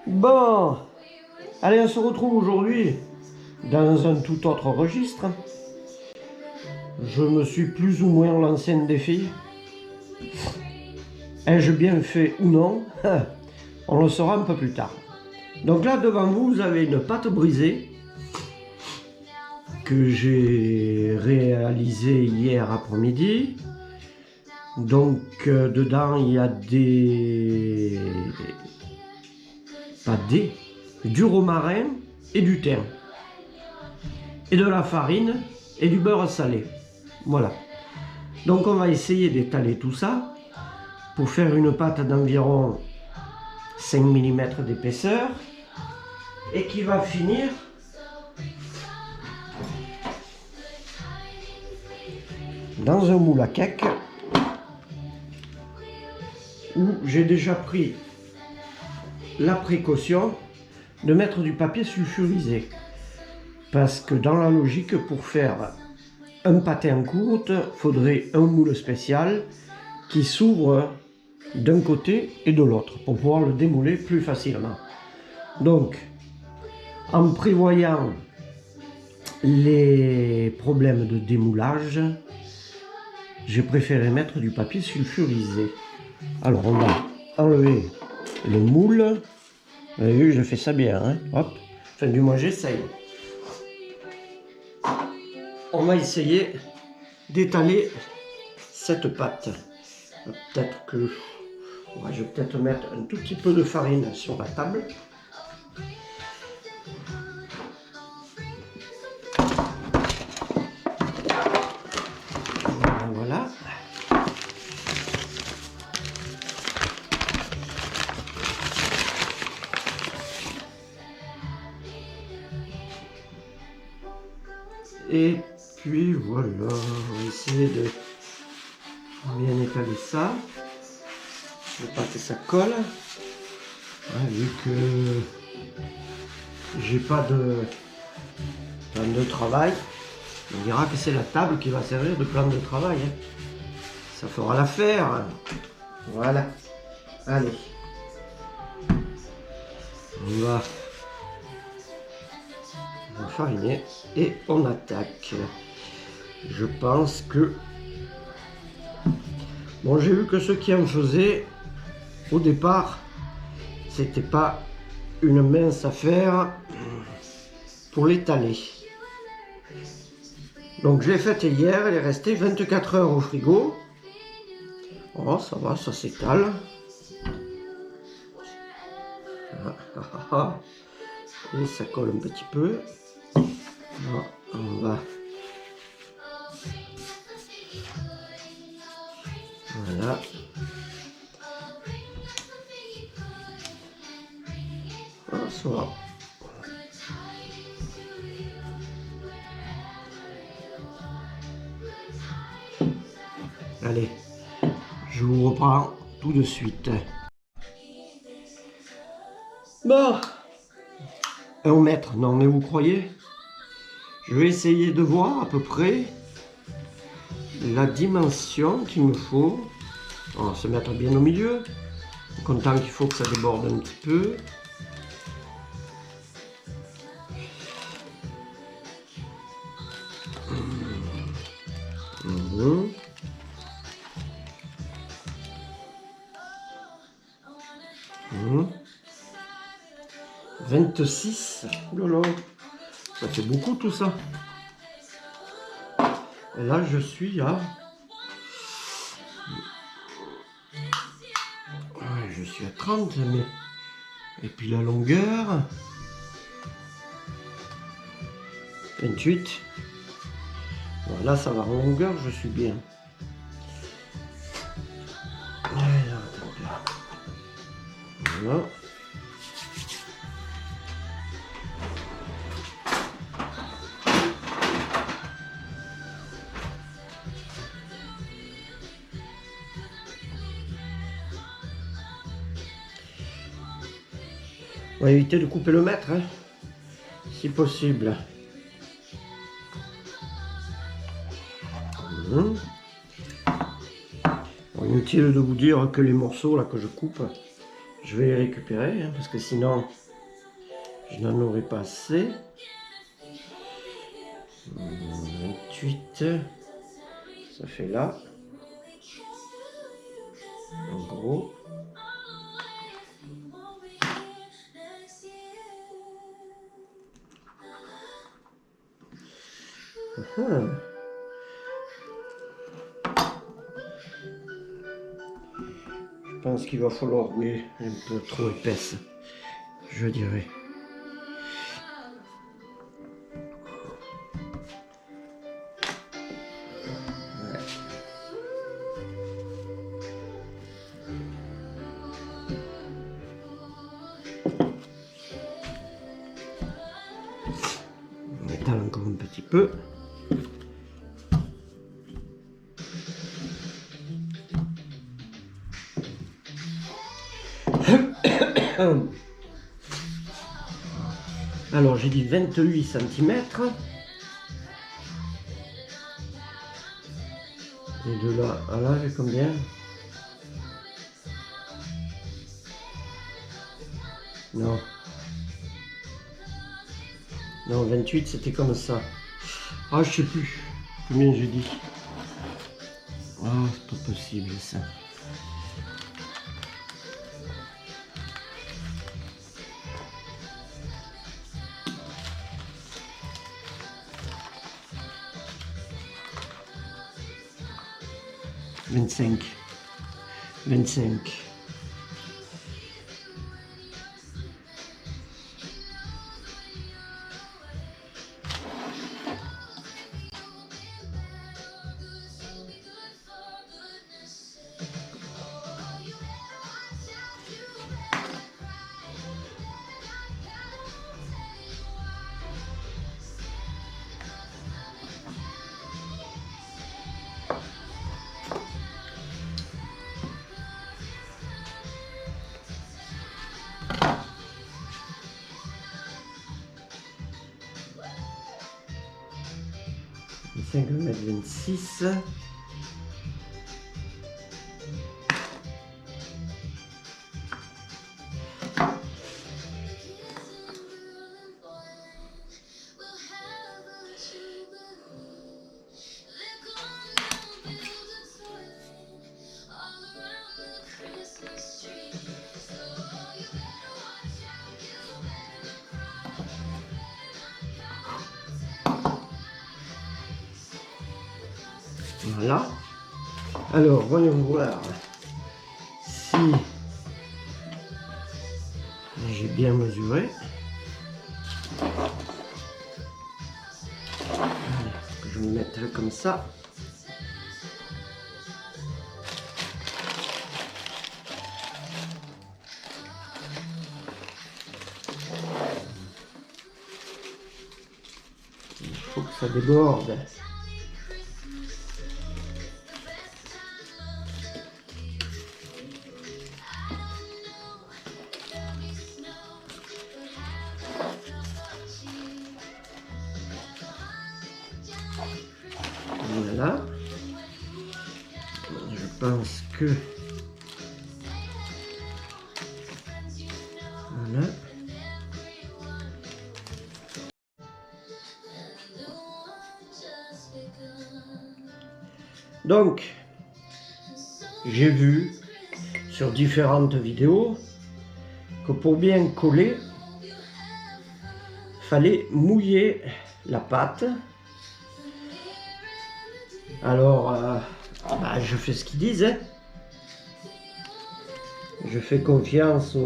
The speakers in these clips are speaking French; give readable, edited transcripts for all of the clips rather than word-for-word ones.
Bon, allez, on se retrouve aujourd'hui dans un tout autre registre. Je me suis plus ou moins lancé un défi. Ai-je bien fait ou non? On le saura un peu plus tard. Donc là, devant vous, vous avez une pâte brisée que j'ai réalisée hier après-midi. Donc dedans, il y a du romarin et du thym. Et de la farine et du beurre salé. Voilà. Donc on va essayer d'étaler tout ça pour faire une pâte d'environ 5 mm d'épaisseur et qui va finir dans un moule à cake où j'ai déjà pris la précaution de mettre du papier sulfurisé. Parce que dans la logique, pour faire un pâté en croûte, il faudrait un moule spécial qui s'ouvre d'un côté et de l'autre pour pouvoir le démouler plus facilement. Donc, en prévoyant les problèmes de démoulage, j'ai préféré mettre du papier sulfurisé. Alors, on va enlever le moule. Vous avez vu, je fais ça bien, hein? Hop. Enfin, du moins, j'essaye. On va essayer d'étaler cette pâte. Peut-être que je vais peut-être mettre un tout petit peu de farine sur la table. Voilà. Et puis voilà, on va essayer de bien étaler ça. Je ne veux pas que ça colle. Vu que j'ai pas de plan de travail, on dira que c'est la table qui va servir de plan de travail. Ça fera l'affaire. Voilà. Allez. On va fariner et on attaque. Je pense que... Bon, j'ai vu que ceux qui en faisaient, au départ, c'était pas une mince affaire pour l'étaler. Donc je l'ai faite hier, elle est restée 24 heures au frigo. Oh, ça va, ça s'étale. Et ça colle un petit peu. Alors, on va... Voilà. Voilà, ça va. Allez, je vous reprends tout de suite. Bon, 1 mètre, non mais vous croyez? Je vais essayer de voir à peu près la dimension qu'il me faut. On va se mettre bien au milieu, content qu'il faut que ça déborde un petit peu. Mmh. 26, oulala, ça fait beaucoup tout ça. Et là je suis à... je suis à 30, mais... Et puis la longueur... 28. Voilà, ça va, en longueur je suis bien. Voilà. On va éviter de couper le mètre, hein, si possible. Bon, inutile de vous dire que les morceaux là que je coupe, Je vais les récupérer, hein, parce que sinon, je n'en aurai pas assez. 28, ça fait là. En gros. Je pense qu'il va falloir, oui, un peu trop épaisse, je dirais. On étale encore un petit peu. Alors j'ai dit 28 cm. Et de là à là, j'ai combien? Non. Non, 28 c'était comme ça. Ah, je sais plus combien j'ai dit. Ah, c'est pas possible ça. « 25. m 26. Voilà. Alors, voyons voir si j'ai bien mesuré. Allez, je vais me mettre comme ça. Il faut que ça déborde. Voilà. Je pense que... Voilà. Donc, j'ai vu sur différentes vidéos que pour bien coller, fallait mouiller la pâte. Alors, je fais ce qu'ils disent. Hein. Je fais confiance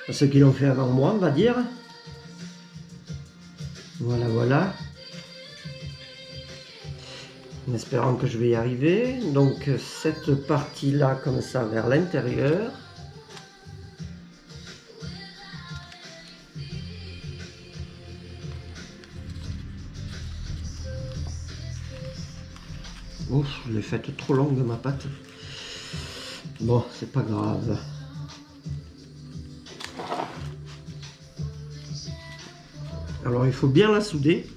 à ceux qui l'ont fait avant moi, on va dire. Voilà, voilà. En espérant que je vais y arriver. Donc, cette partie-là, comme ça, vers l'intérieur. Ouf, je l'ai faite trop longue ma pâte. Bon, c'est pas grave. Alors il faut bien la souder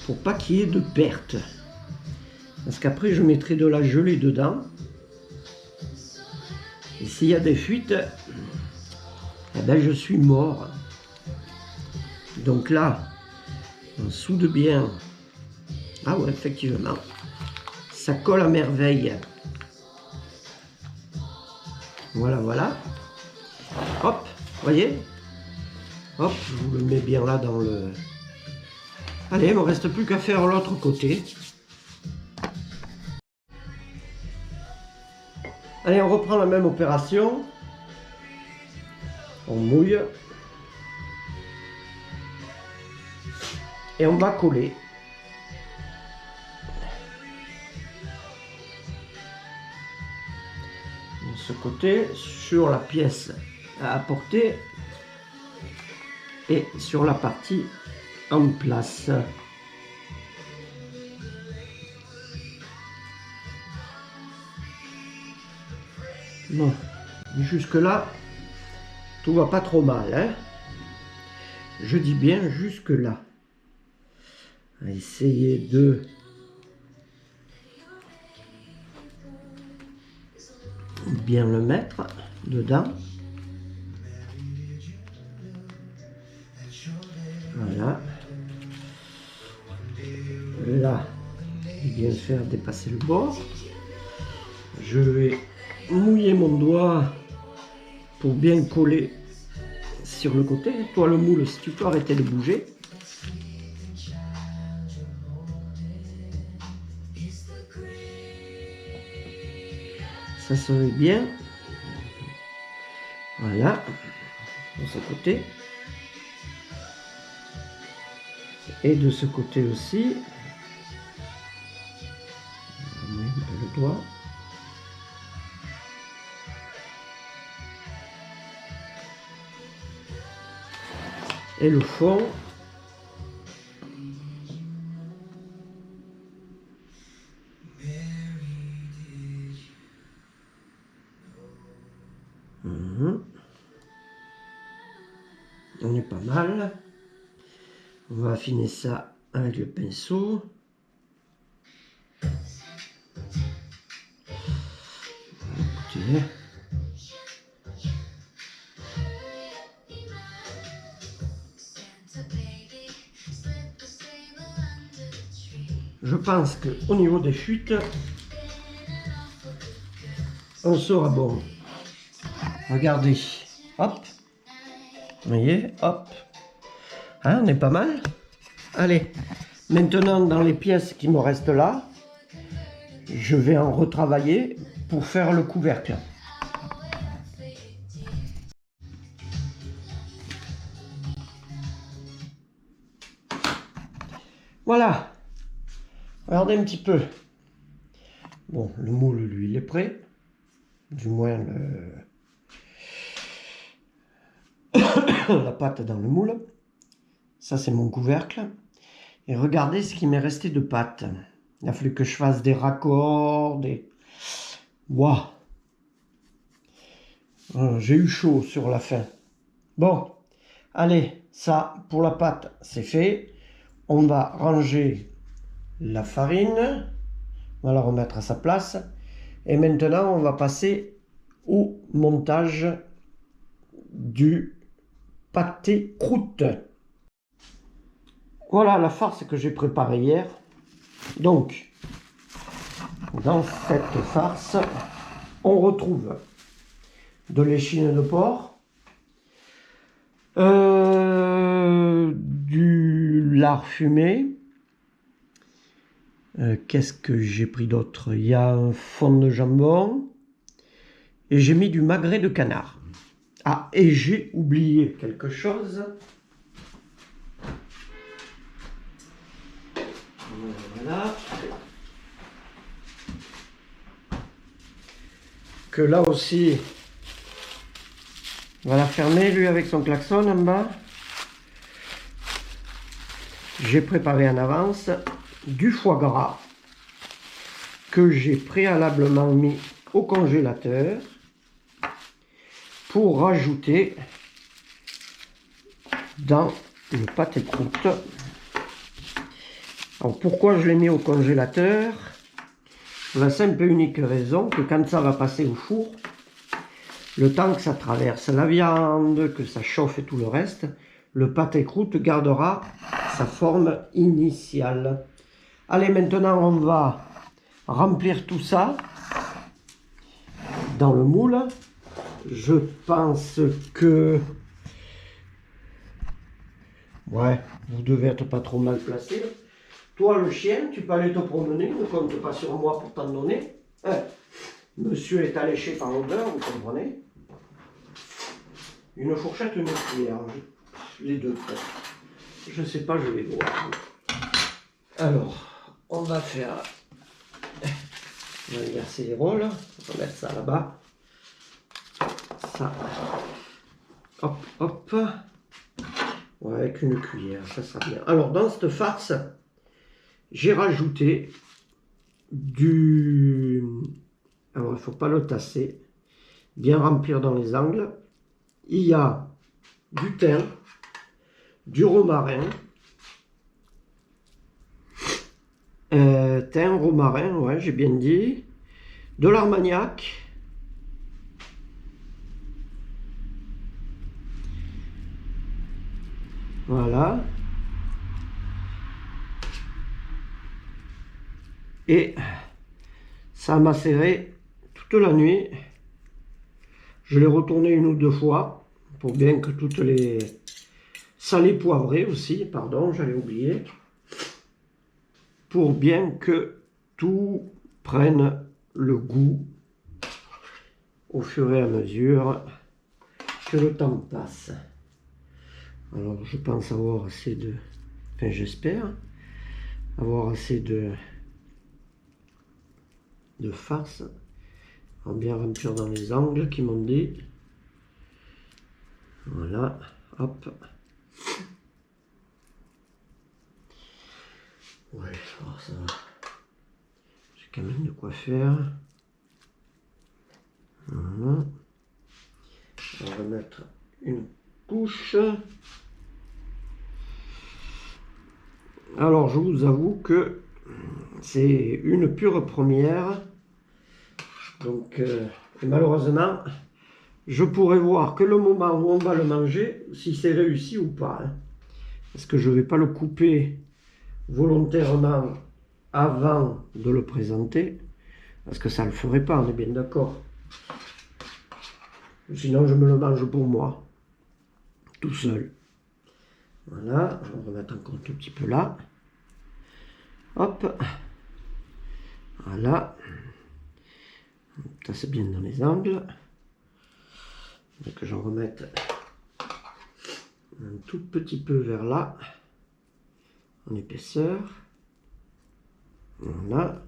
pour pas qu'il y ait de perte. Parce qu'après, je mettrai de la gelée dedans. Et s'il y a des fuites, eh ben, je suis mort. Donc là, on soude bien. Ah ouais, effectivement. Ça colle à merveille. Voilà, voilà. Hop, voyez? Hop, je vous le mets bien là dans le... Allez, il ne me reste plus qu'à faire l'autre côté. Allez, on reprend la même opération. On mouille. Et on va coller. De ce côté, sur la pièce à apporter. Et sur la partie en place. Bon, jusque là, tout va pas trop mal, hein. Je dis bien jusque là. On va essayer de bien le mettre dedans. Voilà. Là, bien faire dépasser le bord. Je vais mouiller mon doigt pour bien coller sur le côté. Toi le moule, si tu peux arrêter de bouger. Ça serait bien. Voilà. De ce côté. Et de ce côté aussi. On met un peu le doigt. Et le fond. On est pas mal. On va affiner ça avec le pinceau. Écoutez. Je pense qu'au niveau des fuites, on sera bon. Regardez, hop, vous voyez, hop, hein, on est pas mal. Allez, maintenant dans les pièces qui me restent là, je vais en retravailler pour faire le couvercle. Voilà, regardez un petit peu. Bon, le moule, lui, il est prêt. Du moins, la pâte dans le moule. Ça, c'est mon couvercle. Et regardez ce qui m'est resté de pâte. Il a fallu que je fasse des raccords, des... Waouh! J'ai eu chaud sur la fin. Bon, allez, ça, pour la pâte, c'est fait. On va ranger la farine. On va la remettre à sa place. Et maintenant, on va passer au montage du pâté croûte. Voilà la farce que j'ai préparée hier. Donc, dans cette farce, on retrouve de l'échine de porc, du lard fumé. Qu'est-ce que j'ai pris d'autre? Il y a un fond de jambon et j'ai mis du magret de canard. Ah, et j'ai oublié quelque chose. Voilà. Que là aussi, on va la fermer lui avec son klaxon en bas. J'ai préparé en avance du foie gras que j'ai préalablement mis au congélateur pour rajouter dans le pâté croûte. Alors pourquoi je l'ai mis au congélateur? Pour la simple et unique raison que quand ça va passer au four, le temps que ça traverse la viande, que ça chauffe et tout le reste, le pâté croûte gardera sa forme initiale. Allez, maintenant on va remplir tout ça dans le moule. Je pense que... ouais, vous devez être pas trop mal placé. Toi, le chien, tu peux aller te promener, ne compte pas sur moi pour t'en donner. Hein, monsieur est alléché par l'odeur, vous comprenez. Une fourchette, une cuillère, les deux peut-être. Je sais pas, je vais voir. Alors, on va faire... on va inverser les rôles. On va mettre ça là-bas. Ça. Hop, hop. Ouais, avec une cuillère, ça sera bien. Alors, dans cette farce, j'ai rajouté du... alors, il ne faut pas le tasser. Bien remplir dans les angles. Il y a du thym, du romarin. Thym, romarin, ouais, j'ai bien dit. De l'armagnac. Voilà. Et ça a macéré toute la nuit. Je l'ai retourné une ou deux fois pour bien que toutes les... salé poivré aussi, pardon, j'avais oublié. Pour bien que tout prenne le goût au fur et à mesure que le temps passe. Alors je pense avoir assez de... enfin j'espère avoir assez de farce. On va bien remplir dans les angles qui m'ont dit. Voilà, hop. Ouais, alors ça va. J'ai quand même de quoi faire. Voilà. On va mettre une couche. Alors je vous avoue que c'est une pure première. Donc et malheureusement, je pourrais voir que le moment où on va le manger, si c'est réussi ou pas. Hein. Parce que je ne vais pas le couper volontairement avant de le présenter. Parce que ça ne le ferait pas, on est bien d'accord. Sinon, je me le mange pour moi. Tout seul. Voilà, on va remettre encore un tout petit peu là. Hop. Voilà. Ça c'est bien dans les angles. Donc j'en remette un tout petit peu vers là. En épaisseur. Voilà.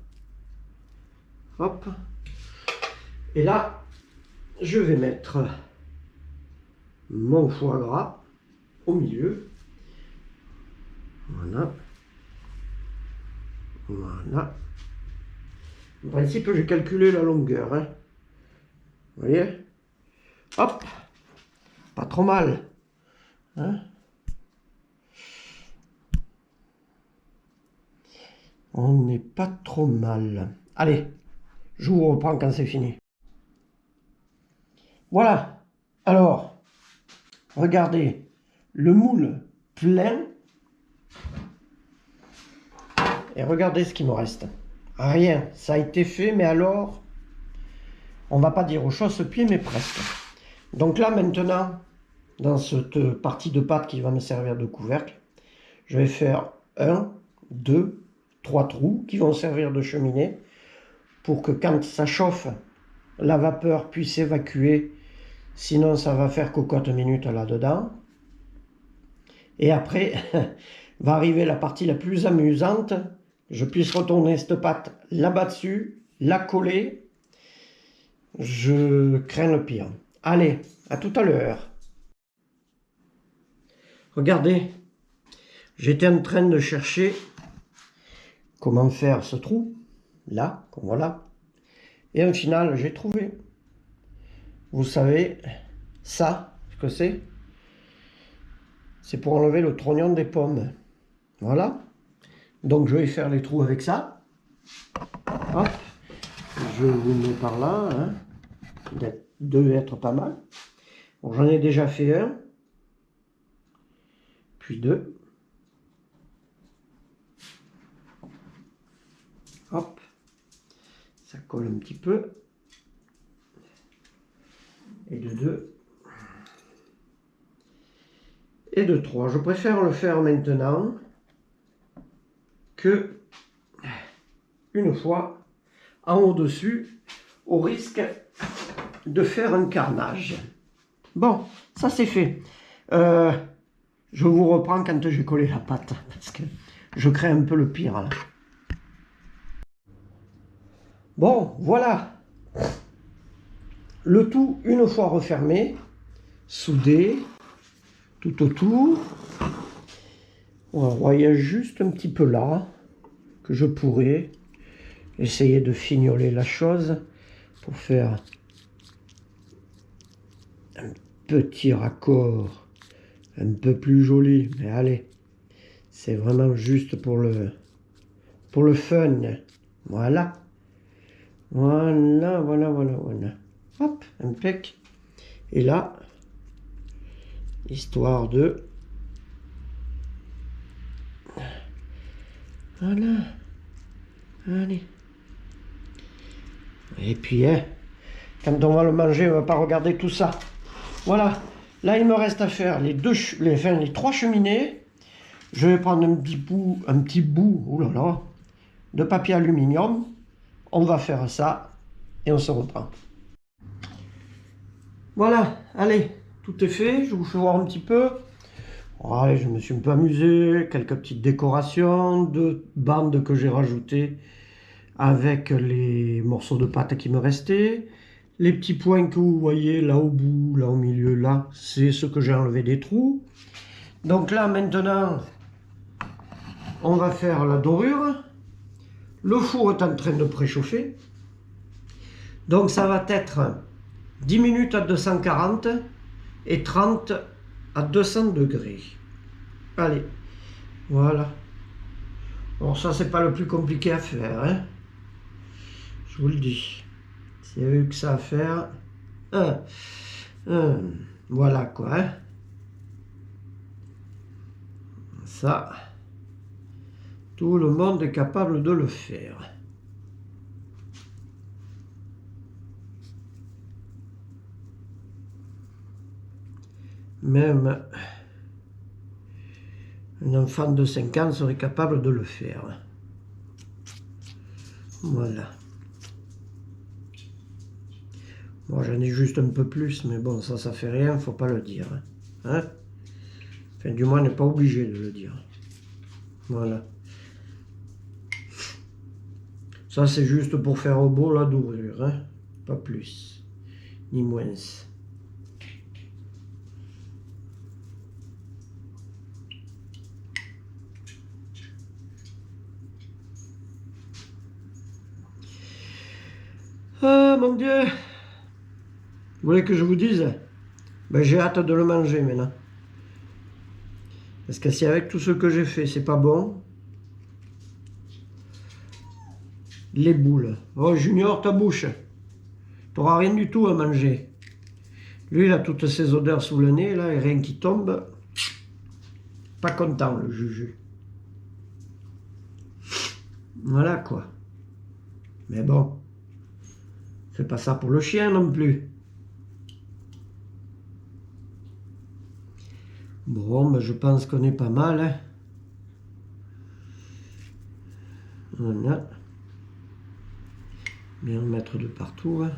Hop. Et là, je vais mettre mon foie gras au milieu. Voilà. Voilà. En principe, j'ai calculé la longueur. Hein. Vous voyez? Hop. Pas trop mal. Hein? On n'est pas trop mal. Allez, je vous reprends quand c'est fini. Voilà. Alors, regardez. Le moule plein. Et regardez ce qui me reste. Rien. Ça a été fait, mais alors, on va pas dire aux chausse-pieds, mais presque. Donc là, maintenant, dans cette partie de pâte qui va me servir de couvercle, je vais faire 1, 2, 3 trous qui vont servir de cheminée pour que quand ça chauffe, la vapeur puisse évacuer. Sinon, ça va faire cocotte minute là-dedans. Et après, va arriver la partie la plus amusante. Je puisse retourner cette pâte là-bas dessus, la coller. Je crains le pire. Allez, à tout à l'heure. Regardez, j'étais en train de chercher comment faire ce trou, là, comme voilà. Et au final, j'ai trouvé. Vous savez, ça, ce que c'est? C'est pour enlever le trognon des pommes. Voilà. Donc je vais faire les trous avec ça. Hop. je vous mets par là. Hein. Devait être pas mal. Bon, j'en ai déjà fait un. Puis deux. Hop. Ça colle un petit peu. Et de deux. Et de trois. Je préfère le faire maintenant que une fois en au-dessus, au risque de faire un carnage. Bon, ça c'est fait. Je vous reprends quand j'ai collé la pâte, parce que je crains un peu le pire là. Bon, voilà. Le tout une fois refermé, soudé, tout autour. Voilà, il y a juste un petit peu là, que je pourrais essayer de fignoler la chose pour faire un petit raccord un peu plus joli. Mais allez, c'est vraiment juste pour le fun. Voilà. Voilà, voilà, voilà, voilà. Hop, impec. Et là, histoire de... Voilà. Allez. Et puis, hein, quand on va le manger, on va pas regarder tout ça. Voilà. Là, il me reste à faire les trois cheminées. Je vais prendre un petit bout, oh là là, de papier aluminium. On va faire ça et on se reprend. Voilà, allez, tout est fait. Je vous fais voir un petit peu. Allez, je me suis un peu amusé. Quelques petites décorations de bandes que j'ai rajoutées avec les morceaux de pâte qui me restaient. Les petits points que vous voyez là au bout, là au milieu, là, c'est ce que j'ai enlevé des trous. Donc là, maintenant, on va faire la dorure. Le four est en train de préchauffer. Donc ça va être 10 minutes à 240 et 30 à 200 degrés. Allez, voilà. Bon, ça, c'est pas le plus compliqué à faire, hein. Je vous le dis. S'il y a eu que ça à faire. Voilà quoi. Hein. Ça, tout le monde est capable de le faire. Même un enfant de 5 ans serait capable de le faire. Voilà. Bon, j'en ai juste un peu plus, mais bon, ça fait rien, faut pas le dire. Hein? Enfin, du moins, on n'est pas obligé de le dire. Voilà. Ça, c'est juste pour faire au beau la dorure, hein? Pas plus, ni moins. Ah, mon Dieu! Vous voulez que je vous dise? Ben, j'ai hâte de le manger maintenant. Parce que si avec tout ce que j'ai fait, c'est pas bon. Les boules. Oh, Junior, ta bouche. T'auras rien du tout à manger. Lui, il a toutes ces odeurs sous le nez, là, et rien qui tombe. Pas content, le Juju. Voilà, quoi. Mais bon. Fais pas ça pour le chien non plus. Bon, ben je pense qu'on est pas mal. Hein. Voilà. Bien le mettre de partout. Hein.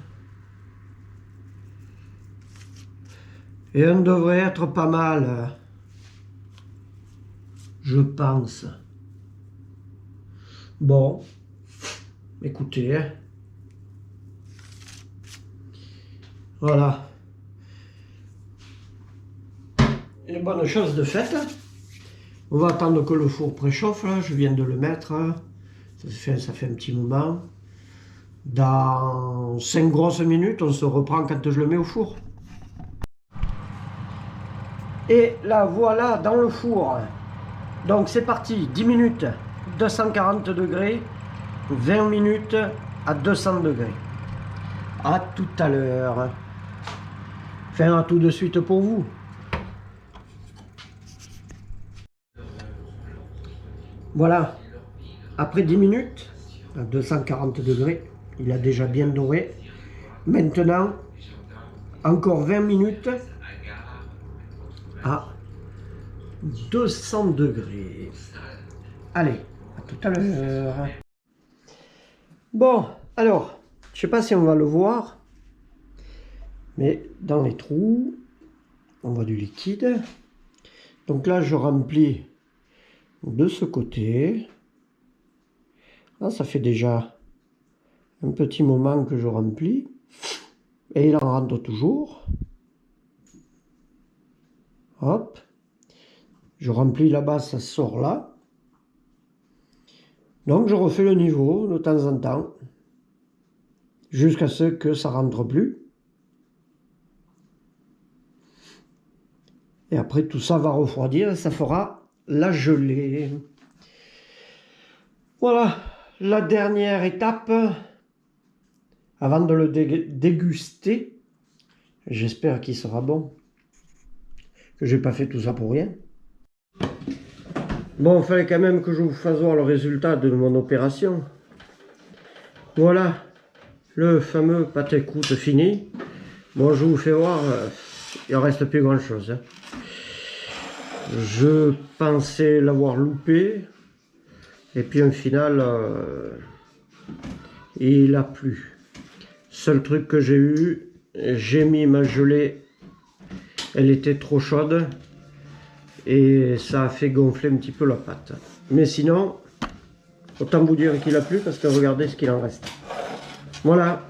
Et on devrait être pas mal. Je pense. Bon. Écoutez. Hein. Voilà. Une bonne chose de faite. On va attendre que le four préchauffe. Là. Je viens de le mettre. Ça fait un petit moment. Dans 5 grosses minutes, on se reprend quand je le mets au four. Et là, voilà, dans le four. Donc c'est parti. 10 minutes, 240 degrés. 20 minutes à 200 degrés. À tout à l'heure. Enfin, à tout de suite pour vous. Voilà. Après 10 minutes, à 240 degrés, il a déjà bien doré. Maintenant, encore 20 minutes à 200 degrés. Allez, à tout à l'heure. Bon, alors, je sais pas si on va le voir, mais dans les trous, on voit du liquide. Donc là, je remplis de ce côté. Là, ça fait déjà un petit moment que je remplis. Et il en rentre toujours. Hop. Je remplis là-bas, ça sort là. Donc je refais le niveau de temps en temps. Jusqu'à ce que ça rentre plus. Et après tout ça va refroidir et ça fera la gelée. Voilà, la dernière étape avant de le déguster. J'espère qu'il sera bon. Que j'ai pas fait tout ça pour rien. Bon, il fallait quand même que je vous fasse voir le résultat de mon opération. Voilà, le fameux pâté croûte fini. Bon, je vous fais voir, il ne reste plus grand chose. Hein. Je pensais l'avoir loupé. Et puis au final, il a plu. Seul truc que j'ai eu, j'ai mis ma gelée. Elle était trop chaude. Et ça a fait gonfler un petit peu la pâte. Mais sinon, autant vous dire qu'il a plu parce que regardez ce qu'il en reste. Voilà.